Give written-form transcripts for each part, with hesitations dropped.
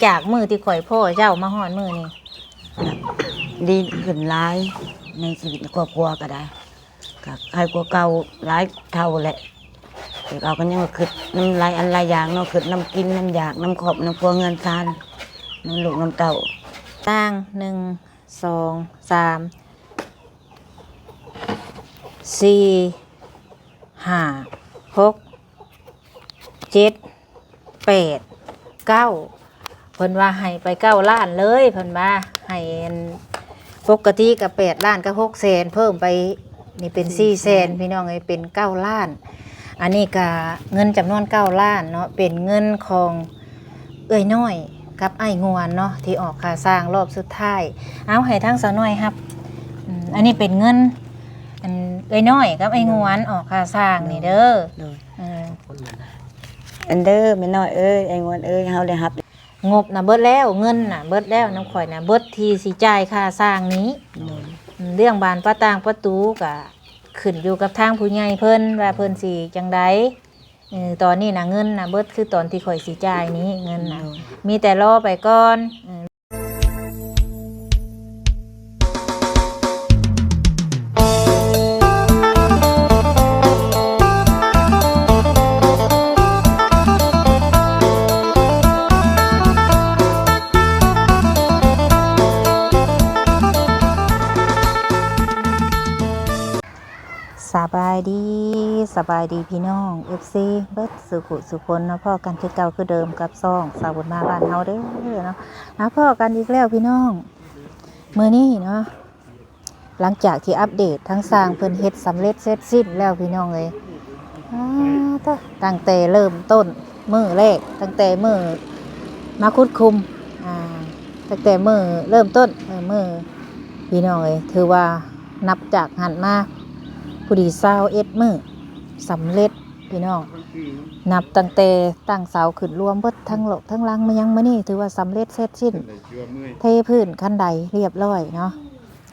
จากมือที่ข่อยพ่อเจ้ามาหอนมือนี่ดีขึ้นร้ายในชีวิตครอบครัวก็ได้ก็ใครกว่าเก่าร้ายเท่าแหละแต่เราก็ยังคิดน้ำลายอะไรอย่างเนาะคิดน้ำกินน้ำอยากน้ำขอบน้ำครัวเงินทานน้ำลูกน้ำเต่าตั้ง1 2 3 4 5 6 7 8 9เพิ่นว่าให้ไป9 ล้านเลยเพิ่นว่าให้ปกติกับ8 ล้านกับ6 แสนเพิ่มไปนี่เป็น4 แสนพี่น้องเอ้ยเป็น9 ล้าน อันนี้ก็เงินจำนวน9 ล้านเนาะเป็นเงินของเอ้ยน้อยกับไอ้งวนเนาะที่ออกค่าสร้างรอบสุดท้ายเอาให้ทั้งสาวน้อยครับอันนี้เป็นเงินอันเอ้ยน้อยกับไอ้งวนออกค่าสร้างนี่เด้ออันเด้อไม่น้อยเอ้ยไอ้งวนเอ้ยเฮาได้รับงบน่ะเบิดแล้วเงินน่ะเบิดแล้วน้ำข่อยน่ะเบิดที่สิจ่ายค่าสร้างนี้เรื่องบานประต่างประตูก็ขึ้นอยู่กับทางผู้ใหญ่เพิ่นว่าเพิ่นสิจังไดตอนนี้น่ะเงินน่ะเบิดคือตอนที่ข่อยสิจ่ายนี้เงินน่ะมีแต่รอไปก่อนสบายดีพี่น้อง FC เบิดสุคนเนาะพ่อกันคือเก่าคือเดิมกับซ่องสาวบุญมาบ้านเฮาเด้อเนาะพ่อกันอีกแล้วพี่น้องมื้อนี้เนาะหลังจากที่อัปเดตทั้งสร้างเพิ่นเฮ็ดสำเร็จเสร็จสิ้นแล้วพี่น้องเอ้ยตั้งแต่เริ่มต้นมื้อแรกตั้งแต่มื้อมาคุดคุมตั้งแต่มื้อเริ่มต้นมื้อพี่น้องเอ้ยถือว่านับจากหันมาผู้ดี21 มื้อสำเร็จพี่น้องนับตั้งแต่ตั้งเสาขึ้นรวมเบิดทั้งโลกทั้งลังมายังมื้อนี้ถือว่าสำเร็จเสร็จสิ้นเทพื้นขั้นใดเรียบร้อยเนาะ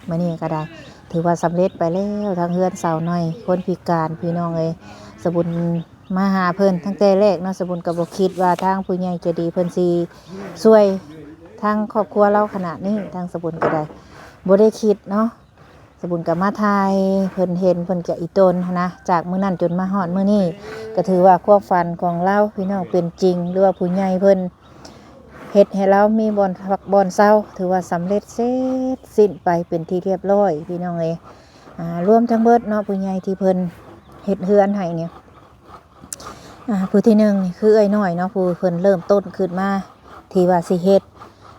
มื้อนี้ก็ได้ถือว่าสำเร็จไปแล้วทางเฮือนสาวน้อยคนพิการพี่น้องเอ้ยสบุญมาหาเพิ่นตั้งแต่แรกเนาะสบุญก็บ่คิดว่าทางผู้ใหญ่จะดีเพิ่นสิช่วยทางครอบครัวเราขนาดนี้ทางสบุญก็ได้บ่ได้คิดเนาะสบุญกับมาทายเพิ่นเห็นเพิ่นจะอีตนนะจากมื้อนั้นจนมาฮอดมื้อนี้ก็ถือว่าความฝันของเราพี่น้องเป็นจริงหรือว่าผู้ใหญ่เพิ่นเฮ็ดให้เรามีบ่อนพักบ่อนเศร้าถือว่าสำเร็จเสร็จสิ้นไปเป็นที่เรียบร้อยพี่น้องเอ้ยรวมทั้งเบิดเนาะผู้ใหญ่ที่เพิ่นเฮ็ดเฮือนให้เนี่ยผู้ที่1นี่คือเอ้ยน้อยเนาะผู้เพิ่นเริ่มต้นขึ้นมาที่ว่าสิเฮ็ด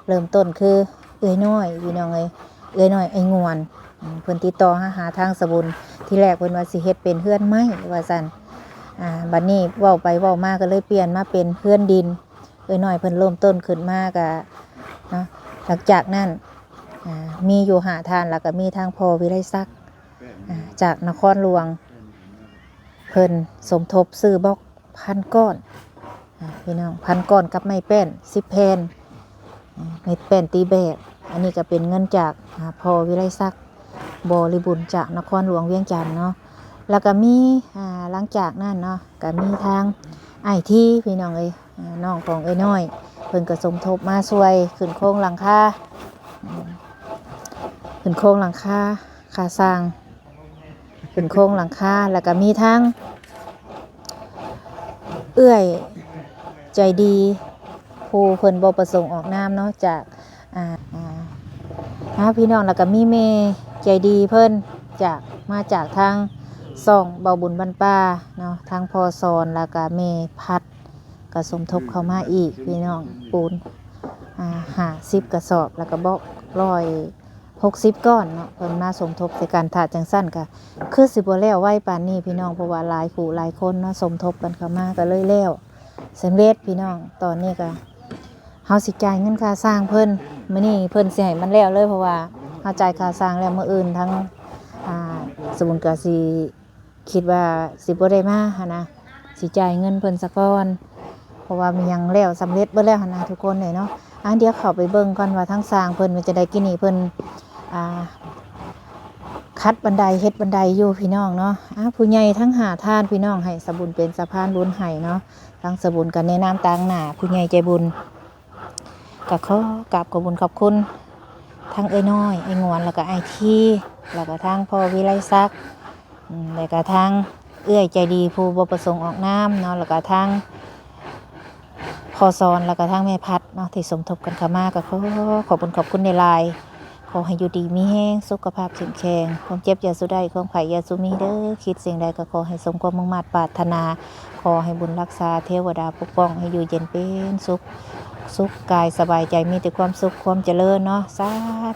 เริ่มต้นคือเอ้ยน้อยพี่น้องเอ้ยเอ้ยน้อยไอ้งวนเพิ่นติดต่อหาทางสบุญที่แรกเพิ่นว่าสิเฮ็ดเป็นเฮือนไม้ว่าซั่นบัดนี้เว้าไปเว้ามาก็เลยเปลี่ยนมาเป็นเฮือนดินเอ้ยน้อยเพิ่นเริ่มต้นขึ้นมาก็เนาะหลังจากนั้นมีอยู่หาทานแล้วก็มีทางพ่อวิไลศักดิ์จากนครหลวงเพิ่นสมทบซื้อบล็อก1,000 ก้อนพี่น้อง1,000 ก้อนกับไม้แป้น10 แผ่นไม้แป้นตีแบบอันนี้ก็เป็นเงินจากพ่อวิไลศักดิ์บริบุญจากนครหลวงเวียงจันทน์เนาะแล้วก็มีหลังจากนั้นเนาะก็มีทางไอทีพี่น้องเอ้ยน้องของเอ้ยน้อยเพิ่นก็สมทบมาช่วยขึ้นโครงหลังคาขึ้นโครงหลังคาค่าสร้างขึ้นโครงหลังคาแล้วก็มีทางเอื้อยใจดีผู้เพิ่นบ่ประสงค์ออกนามเนาะจากพี่น้องแล้วก็มีเมใจดีเพิ่นมาจากทางซ่องเบาบุญบรรป้าเนาะทางพอซอนแล้วก็เมพัดก็สมทบเข้ามาอีกพี่น้องปูน50 กระสอบแล้วก็บอก160 ก้อนเนาะเพิ่นมาสมทบในการถาจังสั้นก็คือสิบ่แล้วไว้ปานนี้พี่น้องเพราะว่าหลายคู่หลายคนเนาะสมทบกันเข้ามาก็เลยแล้วสำเร็จพี่น้องตอนนี้ก็เฮาสิจ่ายเงินค่าสร้างเพิ่นมื้อนี้เพิ่นสิให้มันแล้วเลยเพราะว่าเฮาจ่ายค่าสร้างแล้วมื้ออื่นทั้งสมุนก็สิคิดว่าสิบ่ได้มาหั่นนะสิจ่ายเงินเพิ่นซะก่อนเพราะว่ามันยังแล้วสำเร็จเบิดแล้วหั่นนะทุกคนเลยเนาะเดี๋ยวเข้าไปเบิ่งก่อนว่าทั้งสร้างเพิ่นมันจะได้กินนี่เพิ่นคัดบันไดเฮ็ดบันไดอยู่พี่น้องเนาะผู้ใหญ่ทั้ง5ท่านพี่น้องให้สบุญเป็นสะพานบุญให้เนาะทั้งสบุญก็แนะนำต่างหน้าผู้ใหญ่ใจบุญ ก็ขอกราบขอบคุญขอบคุณทั้งเอ้ยน้อยไอ้งวนแล้วก็ไอทีแล้วก็ทางพ่อวิไลศักดิ์แล้วก็ทางเอื้อยใจดีผู้บ่ประสงค์ออกนามเนาะแล้วก็ทางพอซอนแล้วก็ทางแม่พัดเนาะที่สมทบกันเข้ามาก็ขอขอบคุญขอบคุณในหลายขอให้อยู่ดีมีแห้งสุขภาพแข็งแรงความเจ็บอย่าสู้ได้ความไข้อย่าสู้มีเด้อคิดสิ่งใดก็ขอให้สมความมุ่งมั่นปรารถนาขอให้บุญรักษาเทวดาปกป้องให้อยู่เย็นเป็นสุขกายสบายใจมีแต่ความสุขความเจริญเนาะสา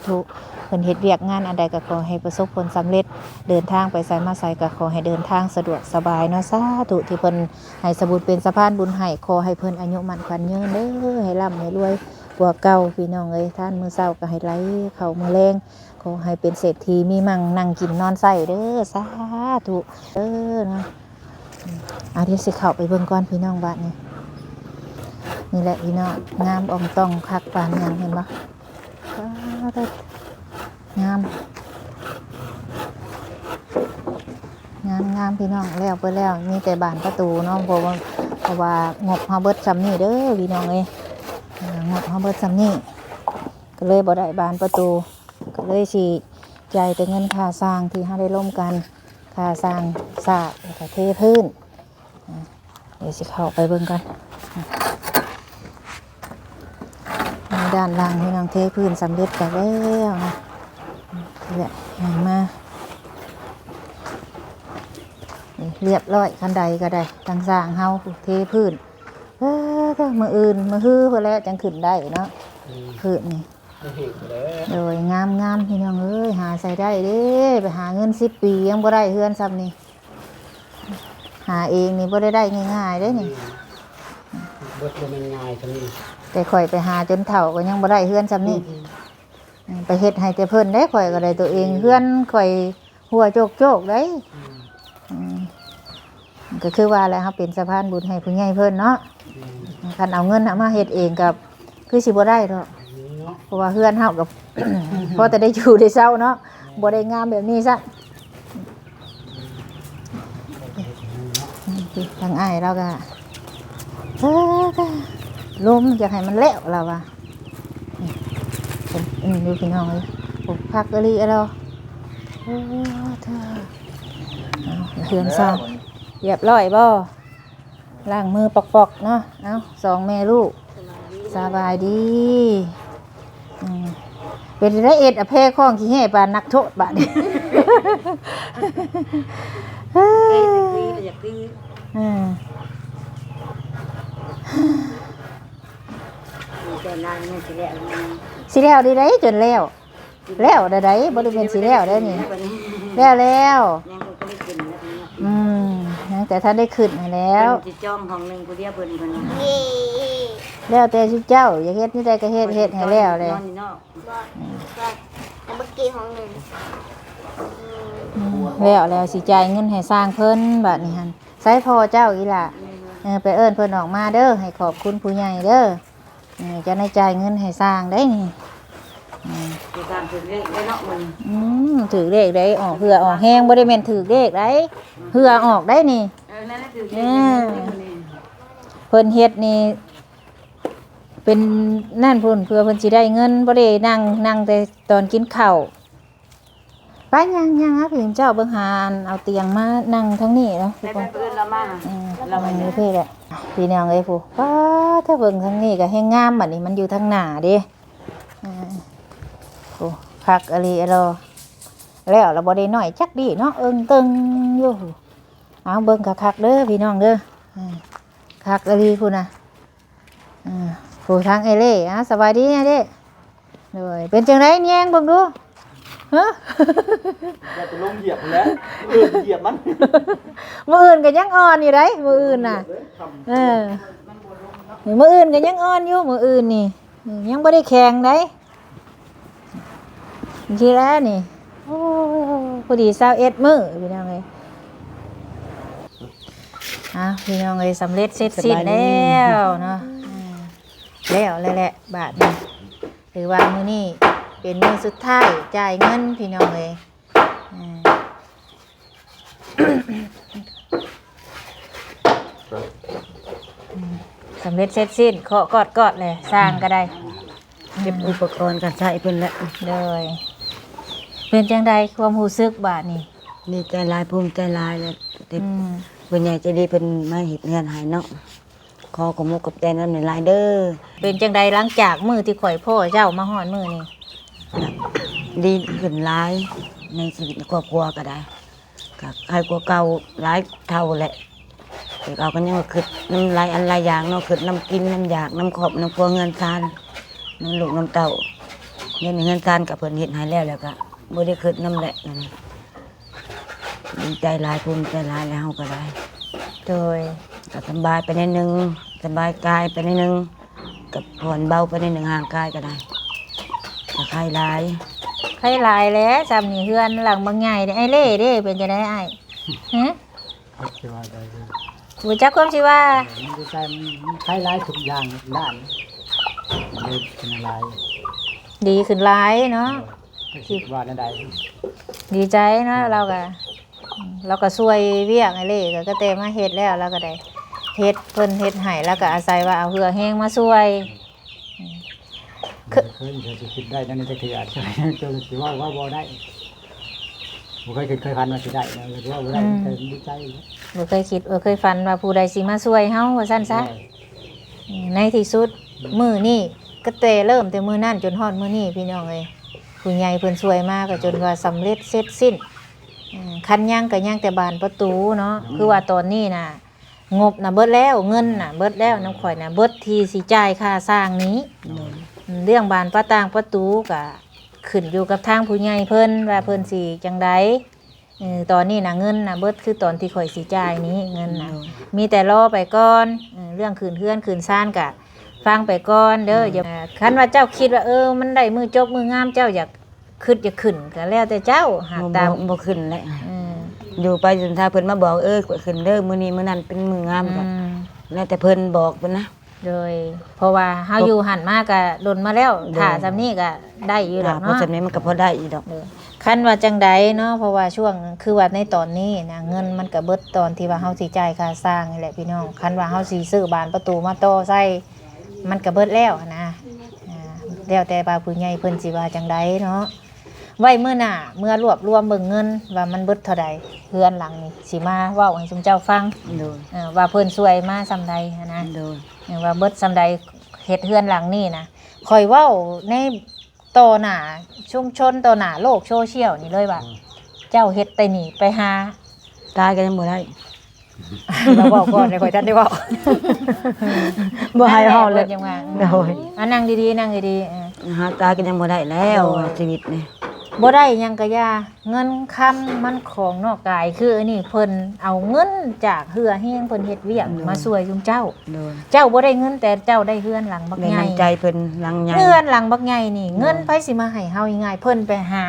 ธุเพิ่นเฮ็ดเวียกงานอันใดก็ขอให้ประสบผลสำเร็จเดินทางไปไสมาไสก็ขอให้เดินทางสะดวกสบายเนาะสาธุที่เพิ่นให้สบุญเป็นสะพานบุญให้ขอให้เพิ่นอายุมั่นขวัญยืนเด้อให้ร่ำให้รวยกว่าเก่าพี่น้องเอ้ยท่านมื้อเช้าก็ให้ไหลเข้ามื้อแลงขอให้เป็นเศรษฐีมีมั่งนั่งกินนอนใส่เด้อสาธุเด้อเนาะเดี๋ยวสิเข้าไปเบิ่งก่อนพี่น้องบ้านนี้นี่แหละพี่น้องงามอ่องต้องคักปานหยังเห็นบ่งามพี่น้องแล้วไปแล้วมีแต่บานประตูเนาะเพราะว่างบเฮาเบิดซ้ำนี่เด้อพี่น้องเอ้ยงบเฮาเบิดซ้ำนี่ก็เลยบ่ได้บานประตูก็เลยสิจ่ายแต่เงินค่าสร้างที่เฮาได้ร่วมกันค่าสร้างสร้างแล้วก็เทพื้นเดี๋ยวสิเข้าไปเบิ่งกันด้านล่างพี่น้องเทพื้นสำเร็จไปแล้วนะนี่แหละมาเรียบร้อยคันใดก็ได้ตั้งสร้างเฮาเทพื้นมืออื่นมือฮื้อพอแล้วจังขึ้นได้เนาะพื้นนี่โดยงามพี่น้องเอ้ยหาใส่ได้เด้ไปหาเงิน10 ปียังบ่ได้เฮือนซ้ำนี่หาเองนี่บ่ได้ง่ายๆเด้นี่บ่เป็นง่ายซำนี้แต่ข่อยไปหาจนเฒ่าก็ยังบ่ได้เฮือนซ้ำนี่ไปเฮ็ดให้แต่เพิ่นได้ข่อยก็ได้ตัวเองเฮือนข่อยหัวโจกได้ก็คือว่าแล้วครับเป็นสะพานบุญให้ผู้ใหญ่เพิ่นเนาะคันเอาเงินมาเฮ็ดเองกับคือสิบ่ได้ดอกเพราะว่าเฮือนเฮากับ พอแต่ได้อยู่ได้เช้าเนาะบ่ได้งามแบบนี้ซะทางอ้ายเราก็ลมอยากให้มันแล้วล่ะว่าดูพี่น้องเลยผมพักกะลีเราเฮือนซ่าเรียบร้อยบ่ล้างมือปอกๆเนาะเอา2 แม่ลูกสบายดีเป็นได้เอ็ดอเพข้องขี้แห่ปานนักโทษบาดนี้สิแล้วดีได้จนแล้วได้บ่ได้เป็นสิแล้วได้นี่แล้วแต่ท่านได้ขึ้นให้แล้วสิจ้องห้องนึงผู้เดียวเพิ่นแล้วแต่สิเจ้าอยากเฮ็ดนี่ได้ก็เฮ็ดให้แล้วเลยนอนนี่เนาะแต่เมื่อกี้ของหนึ่งแล้วสิจ่ายเงินให้สร้างเพิ่นบัดนี้หั่นใส่พ่อเจ้าอีหล่ะไปเอิ้นเพิ่นออกมาเด้อให้ขอบคุณผู้ใหญ่เด้อจะได้จ่ายเงินให้สร้างได้นี่สิสร้างถึงเลขได้เนาะมันถือเลขได้ออกเพื่อออกแห้งบ่ได้แม่นถือเลขได้เพื่อออกได้นี่นั่นแหละถือเลขเพิ่นเฮ็ดนี่เป็นนั่นพุ่นเพื่อเพิ่นสิได้เงินบ่ได้นั่งแต่ตอนกินข้าวไปยังครับพี่เจ้าเบิ่งหาเอาเตียงมานั่งทั้งนี้เนาะไปเพิ่นเรามาเรามันมีเพศแหละพี่น้องเอ้ยผู้ป้าถ้าเบิ่งทั้งนี้ก็แห้งงามบัดนี้มันอยู่ทางหน้าเด้โอ้พักอะไรแล้วเราบ่ได้น้อยจักดีเนาะตึงอยู่เอาเบิ่งคักๆเด้อพี่น้องเด้อคักอะไรพุ่นน่ะผู้ทางเอเล่สบายดีนะเด้เลยเป็นจังไดแยงเบิ่งดูฮะอย่าไปลงเหยียบแล้วเหยียบมันมื้ออื่นก็ยังอ่อนอยู่ได้มื้ออื่นน่ะมื้ออื่นก็ยังอ่อนอยู่มื้ออื่นนี่ยังบ่ได้แข็งได้ทีแล้วนี่โอ้พอดี21มื้อพี่น้องเอ้ยพี่น้องเอ้ยสำเร็จเสร็จสิ้นแล้วเนาะแล้วแหละบาทนี้ถือว่ามื้อนี้เป็นมื้อสุดท้ายจ่ายเงินพี่น้องเอ้ยสำเร็จเสร็จสิ้นเคาะกอดเลยสร้างก็ได้ เก็บอุปกรณ์การใช้เพิ่นแหละ เลยเป็นจังใดความรู้สึกบาดนี้ ดีใจหลายภูมิใจหลายเลยที่ อืม เพิ่นใหญ่ใจดีเพิ่นมาเฮ็ดเฮือนให้เนาะขอขอบคุณกับใจนำหลายเด้อ เป็นจังใดหลังจากมื้อที่ข่อยพ่อเจ้ามาฮอดมื้อนี้ ดีขึ้นหลายในชีวิตครอบครัวก็ได้ก็ให้กว่าเก่าหลายเท่าแหละแต่เราก็ยังว่าคิดน้ำหลายอันหลายอย่างเนาะคิดน้ำกินน้ำอยากน้ำขอบน้ำครัวเงินทานน้ำลูกน้ำเต้าเงินทานกับเพิ่นเฮ็ดให้แล้วก็บ่ได้คิดน้ำแหละนั่นน่ะดีใจหลายภูมิใจหลายแล้วเฮาก็ได้ โดย ก็สบายไปนิดนึงสบายกายไปนิดนึงกับผ่อนเบาไปนิดนึงห่างกายก็ได้ก็คลายหลาย ใครหลายแล้วจำนี่เฮือนหลังบางใหญ่เด้ไอ้เล่เด้เป็นจังได๋อ้ายฮะ คิดว่าได้เลย บ่จักความสิว่า มันจะใช้มันใช้หลายทุกอย่างด้านเลยเป็นอะไร ดีขึ้นหลายเนาะ คิดว่าได้ ดีใจเนาะเราก็ช่วยเวียกไอ้เล่ก็เตมาเฮ็ดแล้วเราก็ได้เฮ็ดเพิ่นเฮ็ดให้แล้วก็อาศัยว่าเอาเหือแห้งมาช่วย เคยจะคิดได้นั่นจะเกิดใช่จะคิดว่าบ่ได้ผมเคยพันมาสิได้นะเลยว่าบ่ได้แต่ดีใจ บ่เคยคิดบ่เคยฝันว่าผู้ใดสิมาช่วยเฮาว่าซั่นซะในที่สุดมื้อนี้ก็เริ่มแต่มื้อนั้นจนฮอดมื้อนี้พี่น้องเอ้ยผู้ใหญ่เพิ่นช่วยมาก็จนว่าสำเร็จเสร็จสิ้นคันยังก็ยังแต่บานประตูเนาะคือว่าตอนนี้น่ะงบน่ะเบิดแล้วเงินน่ะเบิดแล้วน้ำข่อยน่ะเบิดที่สิจ่ายค่าสร้างนี้เรื่องบานประต่างประตูก็ขึ้นอยู่กับทางผู้ใหญ่เพิ่นว่าเพิ่นสิจังไดตอนนี้น่ะเงินน่ะเบิดคือตอนที่ข่อยสิจ่ายนี้เงินน่ะมีแต่รอไปก่อนเรื่องคืนเฮือนคืนซ่านก็ฟังไปก่อนเด้ออย่าคันว่าเจ้าคิดว่ามันได้มือจบมืองามเจ้าอยากคิดอยากขึ้นก็แล้วแต่เจ้าหากตาม บ่ขึ้นแหละอยู่ไปจนถ้าเพิ่นมาบอกขึ้นเด้อมื้อนี้มื้อนั้นเป็นมื้องามก็แล้วแต่เพิ่นบอกเพิ่นนะ โดยเพราะว่าเฮาอยู่หันมาก็ดนมาแล้วถ้าซำนี้ก็ได้อยู่ดอก เพราะ เนาะ ฉะนั้นมันก็พอได้อีดอก คันว่าจังใดเนาะเพราะว่าช่วงคือว่าในตอนนี้นะเงินมันก็เบิดตอนที่ว่าเฮาสิจ่ายค่าสร้างนี่แหละพี่น้องคันว่าเฮาสิซื้อบานประตูมาต่อใส่มันก็เบิดแล้วนะแล้วแต่ว่าผู้ใหญ่เพิ่นสิว่าจังใดเนาะไว้มื้อหน้าเมื่อรวบรวมเบิ่งเงินว่ามันเบิดเท่าใดเฮือนหลังนี้สิมาเว้าให้ซุมเจ้าฟัง โดย ว่าเพิ่นช่วยมาซำใดหั้นนะ โดย ว่าเบิดซำใดเฮ็ดเฮือนหลังนี่นะคอยเว้าในต่อหน้าชุมชนต่อหน้าโลกโซเชียลนี่เลยว่าเจ้าเฮ็ดแต่นี่ไปหา ตายก็ยังบ่ได้ เราบอกก่อนได้ค่อยทันได้เว้า บ่ให้เฮาเลย ยังว่า โดย นั่งดีๆนั่งดี หาตายก็ยังบ่ได้แล้วชีวิตนี่ บ่ได้หยังก็อย่าเงินคำมันของนอกกายคืออันนี้เพิ่นเอาเงินจากเหือแห้งเพิ่นเฮ็ดเวียกมาช่วยจุมเจ้า โดย เจ้าบ่ได้เงินแต่เจ้าได้เฮือนหลังบัก ใน ใหญ่ น้ำใจเพิ่นหลังใหญ่ เฮือนหลังบักใหญ่นี่เงินไผสิมาให้เฮาง่ายๆเพิ่นไปหา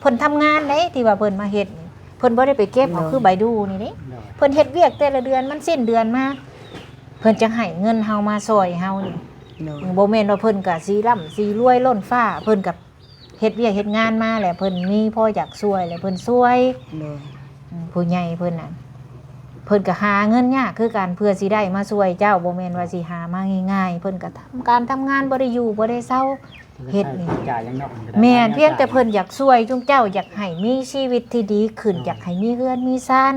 เพิ่นทำงานเด้ที่ว่าเพิ่นมาเฮ็ดนี่เพิ่นบ่ได้ไปเก็บเอาคือใบดูนี่เด้เพิ่นเฮ็ดเวียกแต่ละเดือนมันสิ้นเดือนมาเพิ่นจะให้เงินเฮามาซอยเฮานี่ โดย บ่แม่นว่าเพิ่นก็สิร่ำสิรวยล้นฟ้าเพิ่นก็เฮ็ดเวียกเฮ็ดงานมาแหละเพิ่นมีพออยากช่วยแหละเพิ่นช่วย โดย ผู้ใหญ่เพิ่นน่ะเพิ่นก็หาเงินยากคือการเพื่อสิได้มาช่วยเจ้าบ่แม่นว่าสิหามาง่ายๆเพิ่นก็ทำงานบ่ได้อยู่บ่ได้เศร้าเฮ็ดนี่ จ่ายยังนอก แม่นเพียงแต่เพิ่นอยากช่วยจุมเจ้าอยากให้มีชีวิตที่ดีขึ้นอยากให้มีเฮือนมีซ่าน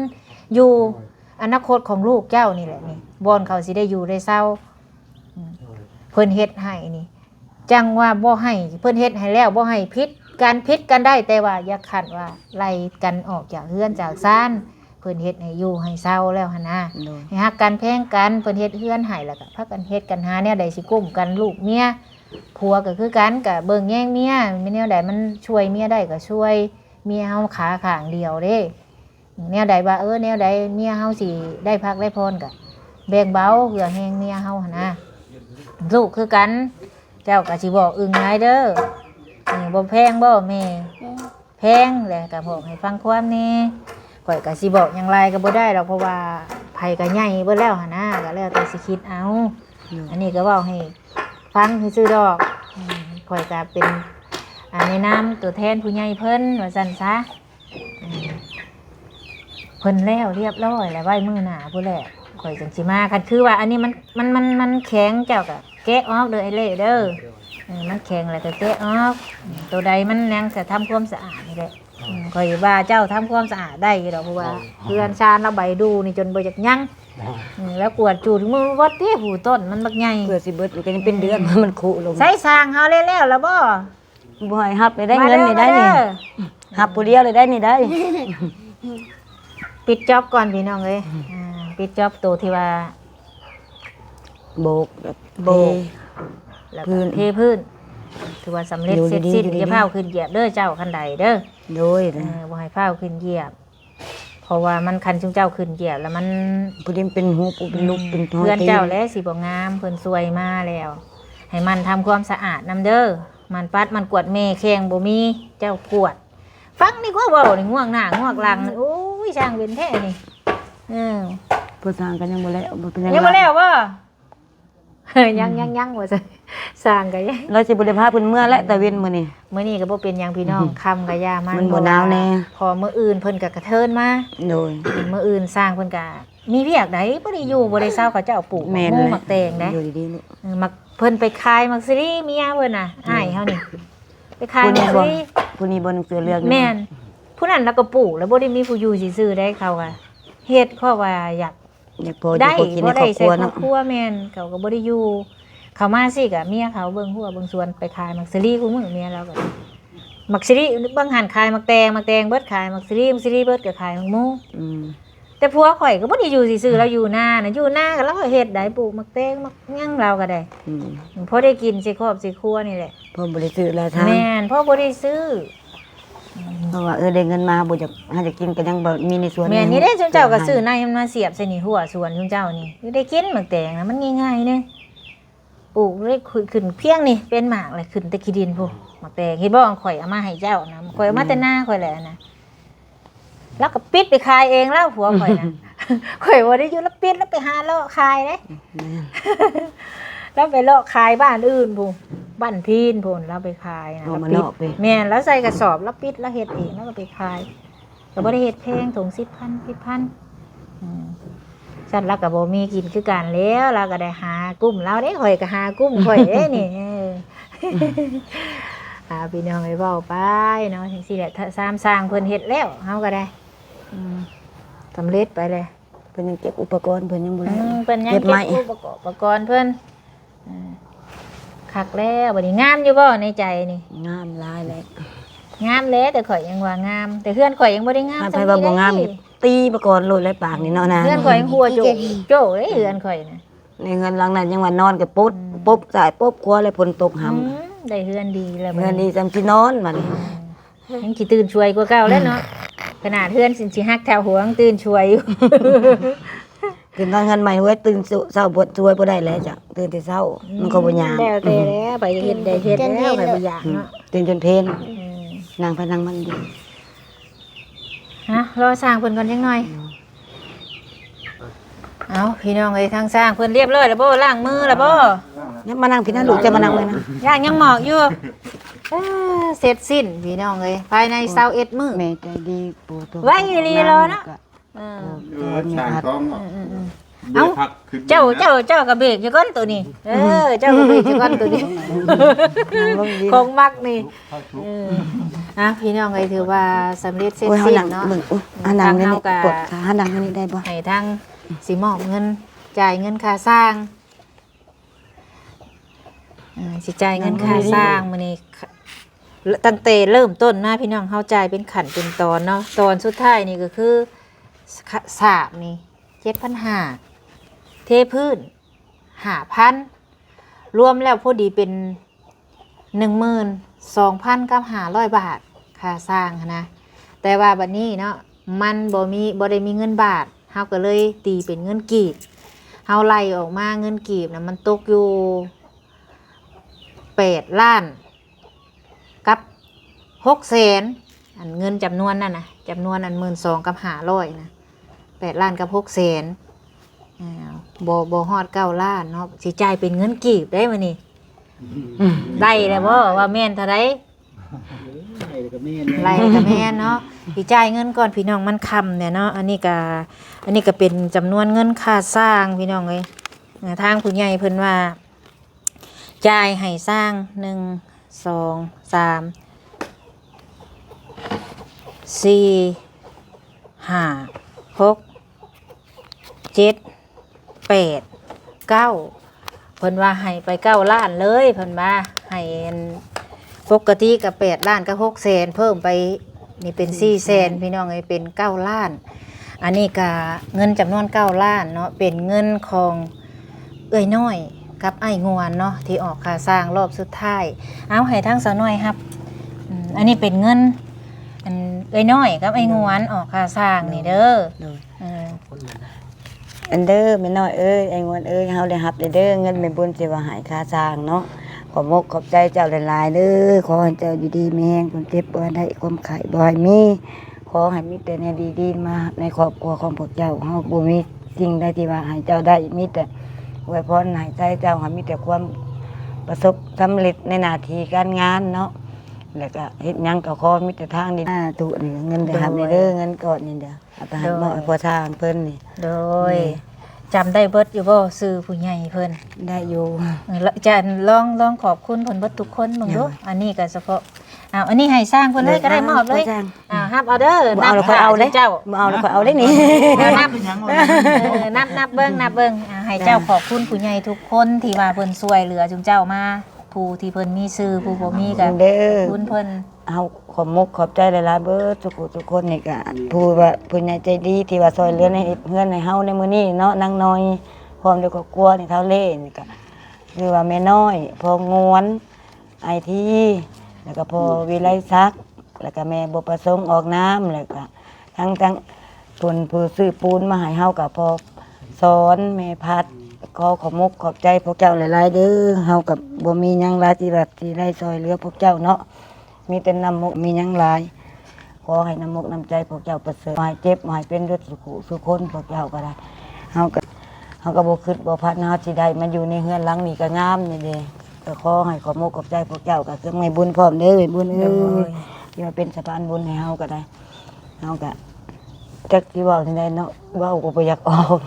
อยู่อนาคตของลูกเจ้านี่แหละนี่บ่อนเขาสิได้อยู่ได้เศร้าเพิ่นเฮ็ดให้นี่จังว่าบ่ให้เพิ่นเฮ็ดให้แล้วบ่ให้พิษกันได้แต่ว่าอย่าขัดว่าไล่กันออกจากเฮือนจากซ่านเพิ่นเฮ็ดให้อยู่ให้เศร้าแล้วหั่นนะ โดย ให้ฮักกันแพงกันเพิ่นเฮ็ดเฮือนให้แล้วก็พากันเฮ็ดกันหาแนวใดสิกุ้มกันลูกเมียผัวก็คือกันก็เบิ่งแย่งเมียมีแนวใดมันช่วยเมียได้ก็ช่วยเมียเฮาขาข้างเดียวเด้แนวใดว่าแนวใดเมียเฮาสิได้พักได้พรก็แบ่งเบาเพื่อแฮงเมียเฮาหั่นนะลูกคือกันเจ้าก็สิบอกอึ้งหลายเด้อบ่แพงบ่แม่แพงแหละก็บอกให้ฟังความแน่ข่อยก็สิบอกหยังไรก็บ่ได้ดอกเพราะว่าไผก็ใหญ่เบิดแล้วหั่นนะก็แล้วแต่สิคิดเอาอันนี้ก็เว้าให้ฟังซื่อๆดอกข่อยก็เป็นในนามตัวแทนผู้ใหญ่เพิ่นว่าซั่นซะเพิ่นแล้วเรียบร้อยแล้วไว้มื้อหน้าพุ่นแหละข่อยจังสิมาคันคือว่าอันนี้มันแข็งเจ้าก็แกะออกเด้อไอ้เล่เด้อ มันแข็งแล้วก็แกะออกตัวใดมันยังจะทำความสะอาดนี่แหละข่อยว่าเจ้าทำความสะอาดได้อยู่ดอกเพราะว่าเพื่อนชาญเราใบดูนี่จนบ่จักยั้งแล้วกวดจูดมือวัดที่หูต้นมันบักใหญ่ เพื่อสิเบิดมันก็ยังเป็นเดือนมันคุลง ใช้สร้างเฮาแล้วแล้วบ่ บ่ให้ฮับได้เงินนี่ได้นี่ฮับผู้เดียวเลยได้นี่ได้ ปิดจ็อบก่อนพี่น้องเอ้ยปิดจ็อบตัวที่ว่า โบก โบก แล้วก็เทพื้นถือว่าสำเร็จเสร็จสิ้นอย่าพาขึ้นเหยียบเด้อเจ้าคันใดเด้อ โดย บ่ให้พาขึ้นเหยียบเพราะว่ามันคันจุงเจ้าขึ้นเหยียบแล้วมัน ผู้เดียวเป็นหูเป็นลูกเป็นท้อง เพื่อนเจ้าแล้วสิบ่งามเพิ่นซวยมาแล้ว ให้มันทำความสะอาดนำเด้อมันปัดมันกวดแม่แข้งบ่มีเจ้ากวด ฟังนี่ก็เว้านี่ง่วงหน้าง่วงหลังโอ้ยช่างเป็นแท้นี่ผู้สร้างกันยังบ่แล้วบ่เป็น ยังบ่แล้วบ่ยังว่าซั่นสร้างก็ยัง เราสิบ่ได้พาเพิ่นเมื่อและแต่เว้นมื้อนี้ มื้อนี้ก็บ่เป็นหยังพี่น้องค่ำก็ย่ามัน มันบ่หนาวแน่ พอมื้ออื่นเพิ่นก็กระเทินมา โดย มื้ออื่นสร้างเพิ่นก็มีเวียกใดบ่ได้อยู่บ่ได้เซาเขาเจ้าปลูก แม่น หมู เลย มักแตงเด้ อยู่ดีๆลูก มักเพิ่นไปขายมักซิริเมียเพิ่นน่ะอ้ายเฮานี่ไปขาย ผู้ มั นี้ ก บ่ ซิริ ผู้นี้บ่หนังสือเรื่อง แม่นผู้นั้นแล้วก็ปลูกแล้วบ่ได้มีผู้อยู่ซื่อๆได้เขาก็เฮ็ดเพราะว่าอยาก อยากพออยู่ ได้ พอกิน บ่ ในคร ได้ อบค ใส่ รัว ครอ เนาะ บครัวแม่นเขาก็บ่ได้อยู่เขามาสิก็เมียเขาเบิ่งหัวเบิ่งสวนไปขายมักซิริกูมื้อเมียเราก็มักซิริบางหันขายมักแตงเบิดขายมักซิริเบิดก็ขายมักหมู อืม แต่ผัวข่อยก็บ่ได้อยู่ซื่อๆเราอยู่นาน่ะอยู่นาก็เราก็เฮ็ดได้ปลูกมักแตงมักหยังเราก็ได้ อืม พอได้กินสิครอบสิครัวนี่แหละ พอบ่ได้ซื้อหลายทาง แม่นพ่อบ่ได้ซื้อ เพราะว่าได้เงินมาบ่จะหาจะกินก็ยังบ่มีในสวน แม่นนี่ได้จุนเจ้าก็ซื้อในมันมาเสียบใส่นี่หัวสวนจุนเจ้านี่ได้กินมักแตงนะมันง่ายๆเด้ปลูกเลยขึ้นเพียงนี่เป็นหมากเลยขึ้นแต่ขี้ดินพุ่นมักแตงเฮ็ดบ่ข่อยเอามาให้เจ้านะข่อยเอามาแต่หน้าข่อยแหละนะแล้วก็ปิดไปขายเองแล้วผัวข่อยนะ ข่อยบ่ได้อยู่แล้วปิดแล้วไปหาเลาะขายเด้ แล้วไปเลาะขายบ้านอื่นพุ่นบ้านพีนพุ่นแล้วไปขายนะ เอามา ปิด นอกไป แม่นแล้วใส่กระสอบแล้วปิดแล้วเฮ็ดเองแล้วก็ไปขายก็บ่ได้เฮ็ดแพงถุง10,000ฉันแล้วก็บ่มีกินคือกันแล้วเราก็ได้หากุ้มเราได้ข่อยก็หากุ้มข่อยเด้นี่พี่น้องไอ้เว้าไปเนาะจังซี่แหละถ้าสร้างเพิ่นเฮ็ดแล้วเฮาก็ได้สำเร็จไปเลย เพิ่นยังเก็บอุปกรณ์เพิ่นยังบ่ได้ เพิ่นยัง เก็ เก็ บบ ไม้ อุปกรณ์เพิ่นคักแล้วบัดนี้งามอยู่บ่ในใจนี่ งามหลายแล้ว งามแล้วแต่ข่อยยังว่างาม แต่เพื่อนข่อยยังบ่ได้งาม ถ้าไปว่าบ่งามนี่ตีมาก่อนโลดเลยปากนี่เนาะนะ เพื่อนข่อยยังหัวโจโจ้เด้เพื่อนข่อยน่ะ ในเงินหลังนั้นยังว่านอนก็ปุ๊บสายปุ๊บกลัวเลยฝนตกห่ำ ได้เพื่อนดีแล้ว เงินดีจำสินอนบัดนี้ ยังสิตื่นช่วยกว่าเก่าแล้วเนาะขนาดเพื่อนสิฮักแถวหัวยังตื่นช่วยอยู่ ตื่นตอนเงินใหม่เว้ยตื่นเช้าบ่ช่วยบ่ได้แล้วจ้ะตื่นแต่เช้ามันก็บ่ยาม แล้วแต่แล้วไปเฮ็ดได้เฮ็ดแล้วไปบ่อยากเนาะ ตื่นจนเพลนนางพนังมันอยู่ ฮะรอสร้างเพิ่นก่อนจังหน่อยเอาพี่น้องเอ้ยทางสร้างเพิ่นเรียบร้อยแล้วบ่ล้างมือแล้วบ่ เนี่ยมานั่งพี่นะลูกจะมานั่งเลยนะ ย่างยังหมอกอยู่เสร็จสิ้นพี่น้องเอ้ยภายใน21มื้อ แม่ใจดีปู่ตัว ไว้อีหลีรอนะ ช่างต้อง เอ้า พักขึ้น เจ้ากับเบรกอยู่ก้อนตัวนี้เจ้ากับเบรกอยู่ก้อนตัวนี้คงมักนี่พี่น้องเอ้ยถือว่าสำเร็จเสร็จ โอ้ยเฮา สิ้น นั่ง เนาะ เบิ่งหานั่งนี่กดขาหานั่งนี่ได้บ่ ให้ทางสิมอบเงินจ่ายเงินค่าสร้างสิจ่ายเงินค่าสร้างมื้อนี้ตั้งแต่เริ่มต้นมาพี่น้องเฮาจ่ายเป็นขั้นเป็นตอนเนาะตอนสุดท้ายนี่ก็คือสาบนี่ 7,500 เทพื้น 5,000 รวมแล้วพอดีเป็น 12,000 กับ 500 บาทค่าสร้างนะแต่ว่าบัดนี้เนาะมันบ่ได้มีเงินบาทเฮาก็เลยตีเป็นเงินกีบเฮาไล่ออกมาเงินกีบนะมันตกอยู่8ล้านกับ600,000อันเงินจำนวนนั่นนะจำนวนอัน12,000 กับ 500นะ8ล้านกับ600,000บ่ฮอด9ล้านเนาะสิจ่ายเป็นเงินกีบได้มื้อนี้ได้แล้วบ่ว่าแม่นเท่าใดไล่ก็แม่นเนาะสิจ่ายเงินก่อนพี่น้องมันค่ำเนี่ยเนาะอันนี้ก็เป็นจำนวนเงินค่าสร้างพี่น้องเอ้ยทางผู้ใหญ่เพิ่นว่า จ่ายให้สร้าง1 2 3 4 5 6 7 8 9เพิ่นว่าให้ไป9 ล้านเลยเพิ่นว่าให้ปกติกับ8 ล้านกับ6 แสนเพิ่มไปนี่เป็น4 แสนพี่น้องเอ้ยเป็น9 ล้านอันนี้ก็เงินจำนวน9 ล้านเนาะเป็นเงินของเอ้ยน้อยกับไอ้งวนเนาะที่ออกค่าสร้างรอบสุดท้ายเอาให้ทั้งสาวน้อยครับอันนี้เป็นเงินอันเอ้ยน้อยกับไอ้งวนออกค่าสร้างนี่เด้อ โดย เออ อันเด้อแม่น้อยเอ้ยไอ้งวนเอ้ยเฮาได้รับได้เด้อเงินแม่บุญสิว่าหายค่าสร้างเนาะขอมกขอบใจเจ้าหลายๆเด้อขอให้เจ้าอยู่ดีมีแรงคนเจ็บบ่ได้ความไข้บ่ให้มีขอให้มีแต่แนวดีๆมาในครอบครัวของพวกเจ้าเฮาบ่มีสิ่งใดที่ว่าให้เจ้าได้มีแต่อวยพรให้ใจเจ้าให้มีแต่ความประสบสำเร็จในหน้าที่การงานเนาะแล้วก็เฮ็ดหยังก็ขอมีแต่ทางดีตุนี่เงินได้รับนี่เด้อเงินก่อนนี่เด้อเอาไปให้หมอพอทางเพิ่นนี่ โดยจำได้เบิดอยู่บ่ซื้อผู้ใหญ่เพิ่น ได้อยู่ แล้วจะลองขอบคุณเพิ่นเบิดทุกคนมึงดูอันนี้ก็เฉพาะอันนี้ให้สร้างเพิ่นเลยก็ได้มอบเลยฮับเอาเด้อ บ่เอาแล้วค่อยเอาเด้ เจ้า บ่เอาแล้วค่อยเอาเด้นี่ นับเบิ่งให้เจ้าขอบคุณผู้ใหญ่ทุกคนที่ว่าเพิ่นช่วยเหลือจุมเจ้ามาผู้ที่เพิ่นมีชื่อผู้บ่มีก็ เด้อ คุณเพิ่น เอาขอบมุกขอบใจหลายๆเบิดทุกคนนี่ก็ผู้ว่าผู้ใหญ่ใจดีที่ว่าช่วยเหลือในเฮือนในเฮาในมื้อนี้เนาะนางน้อยพร้อมด้วยครอบครัวนี่เท่าเล่นี่ก็คือว่าแม่น้อยพองวนไอทีแล้วก็พอวิไลศักดิ์แล้วก็แม่บ่ประสงค์ออกน้ำแล้วก็ทั้งผู้ซื้อปูนมาให้เฮาก็พอสอนแม่พัดขอขอบมุกขอบใจพวกเจ้าหลายๆเด้อเฮากับบ่มีหยังหลายที่ว่าสิได้ช่วยเหลือพวกเจ้าเนาะมีแต่น้ำมุกมีหยังหลายขอให้น้ำมุกน้ำใจพวกเจ้าประเสริฐหายเจ็บหายเป็นด้วยสุคนพวกเจ้าก็ได้เฮาก็บ่คิดบ่พัดเฮาสิได้มาอยู่ในเฮือนหลังนี้ก็งามนี่เด้ก็ขอให้ขอบมุกขอบใจพวกเจ้าก็คือให้บุญพร้อมเด้อให้บุญเอ้ยที่ว่าเป็นสะพานบุญให้เฮาก็ได้เฮาก็จักสิเว้าจังไดเนาะเว้าก็บ่อยากออก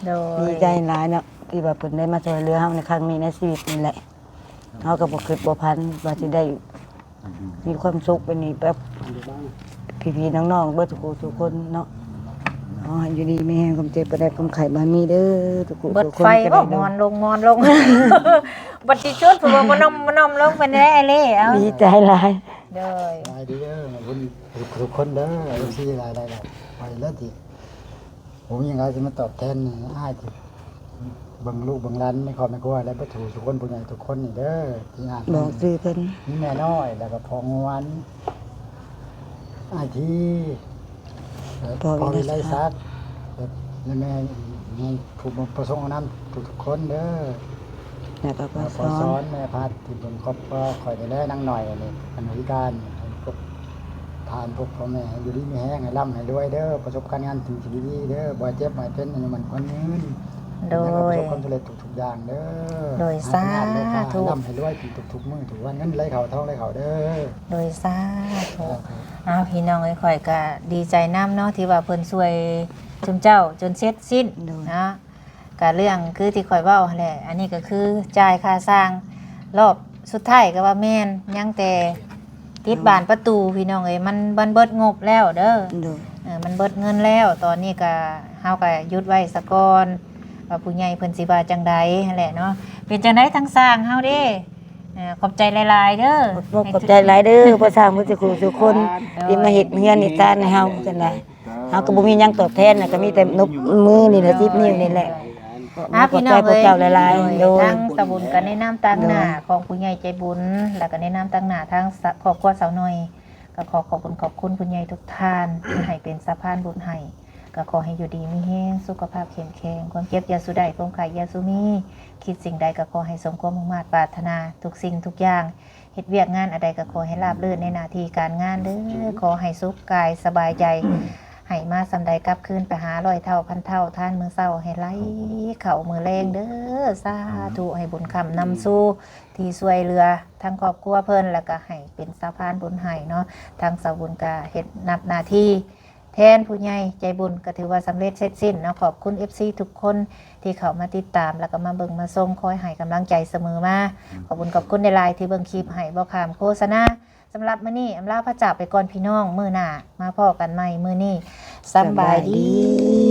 โดย ดีใจหลายเนาะที่ว่าเพิ่นได้มาช่วยเหลือเฮาในครั้งนี้ในชีวิตนี่แหละเฮาก็บ่คิดบ่พันว่าสิได้มีความสุขเป็นนี่แบบพี่ๆน้องๆเบิดทุกคนเนาะขอให้อยู่ดีมีแรงความเจ็บบ่ได้ความไข้บ่มีเด้อทุกคน เบิด ทุกคน ไฟ จะ บ่ ได้ มอนลง บัดสิชุดเพิ่นบ่นมลงเป็นได้ไอ้เล่เอา ดีใจหลาย โดย หลายเด้อคุณทุกคนเด้อที่หลายไปแล้วที่ผมยังไงจะมาตอบแทนอ้ายที่บังลูกบังหลานในครอบครัวและประถูทุกคนผู้ใหญ่ทุกคนนี่เด้อที่งาน บอกชื่อเพิ่น นี่แม่น้อยแล้วก็พองวันอาทีพอวิไลซักแล้วแม่ผู้ประสงค์น้ำทุกคนเด้อ แล้วก็ พอ สอ สอน นแม่พัดที่ผมครอบก็คอยได้แลนั่งหน่อยนี่อนุวิการพวกทานพวกพ่อแม่อยู่ดีมีแห้งให้ร่ำให้รวยเด้อประสบการณ์งานถึงชีวิตดีเด้อบ่เจ็บบ่เป็นอย่างมันคนยืน โด ประ ย สบความสำเร็จทุกอย่างเด้อ โดยสาธุ ร่ำให้รวยทุกมื้อทุกวันเงินไหลเขาทองไหลเขาเด้อ โดยสาธุพี่น้องข่อยก็ดีใจน้ำเนาะที่ว่าเพิ่นช่วยจุมเจ้าจนเสร็จสิ้นนะก็เรื่องคือที่ข่อยเว้าแหละอันนี้ก็คือจ่ายค่าสร้างรอบสุดท้ายก็ว่าแม่นยังแต่ติดบานประตูพี่น้องมันเบิดงบแล้วเด้อ ดู มันเบิดเงินแล้วตอนนี้ก็เฮาก็หยุดไว้ซะก่อนว่าผู้ใหญ่เพิ่นสิว่าจังใดนั่นแหละเนาะเป็นจังได๋ทั้งสร้างเฮาเด้ขอบใจหลายๆเด้อ ขอบใจหลายเด้อพ่อสร้างผู้ทุกคนที่มาเฮ็ดเฮือนเฮ็ดทานให้เฮาจังได๋เฮาก็บ่มีหยังตอบแทนน่ะก็มีแต่นบมือนี่แหละ10 นิ้วนี่แหละ พี่น้อง พวกเจ้าหลายๆโดย ทั้งสบุญกันในน้ำตั้งหน้าของผู้ใหญ่ใจบุญแล้วก็ในน้ำตั้งหน้าทั้งครอบครัวสาวน้อยก็ขอบคุณผู้ใหญ่ทุกท่านที่ให้เป็นสะพานบุญให้ก็ขอให้อยู่ดีมีแห้งสุขภาพเข้มแข็งความเจ็บอยาสุใดความไข้อยาสุมีคิดสิ่งใดก็ขอให้สมความมุ่งมั่นปรารถนาทุกสิ่งทุกอย่างเฮ็ดเวียกงานอะไรก็ขอให้ราบรื่นในหน้าที่การงานเด้อขอให้สุขกายสบายใจให้มาสำใดกลับคืนไปหา100 เท่าพันเท่าท่านมือเศร้าให้ไหลเข่ามือแรงเด้อสาธุให้บุญคำนำสู่ที่ช่วยเหลือทั้งครอบครัวเพิ่นแล้วก็ให้เป็นสะพานบุญให้เนาะทางสาวบุญก็เฮ็ดนับหน้าที่ แทนผู้ใหญ่ใจบุญก็ถือว่าสำเร็จเสร็จสิ้นเนาะขอบคุณ FC ทุกคนที่เข้ามาติดตามแล้วก็มาเบิ่งมาส่งคอยให้กำลังใจเสมอมาขอบคุณในไลน์ที่เบิ่งคลิปให้บ่ขามโฆษณาสำหรับมื้อนี้อำลาพระจากไปก่อนพี่น้องมื้อหน้ามาพ้อกันใหม่มื้อนี้สำบายดี